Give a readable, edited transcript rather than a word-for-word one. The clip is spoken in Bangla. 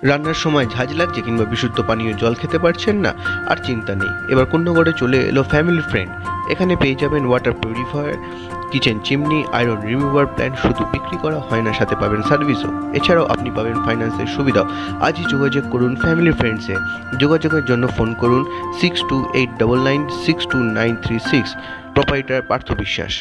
রান্নার সময় ঝাঁজ লাগছে কিংবা বিশুদ্ধ পানীয় জল খেতে পারছেন না, আর চিন্তা নেই, এবার কুন্নগরে চলে এলো ফ্যামিলি ফ্রেন্ড। এখানে পেয়ে যাবেন water purifier, kitchen chimney, iron remover plant. শুধু বিক্রি করা হয় না, সাথে পাবেন সার্ভিসও। এছাড়াও আপনি পাবেন ফাইন্যান্সের সুবিধাও। আজই যোগাযোগ করুন ফ্যামিলি ফ্রেন্ডসে। যোগাযোগের জন্য ফোন করুন 6289962936। প্রোপাইটার পার্থ বিশ্বাস।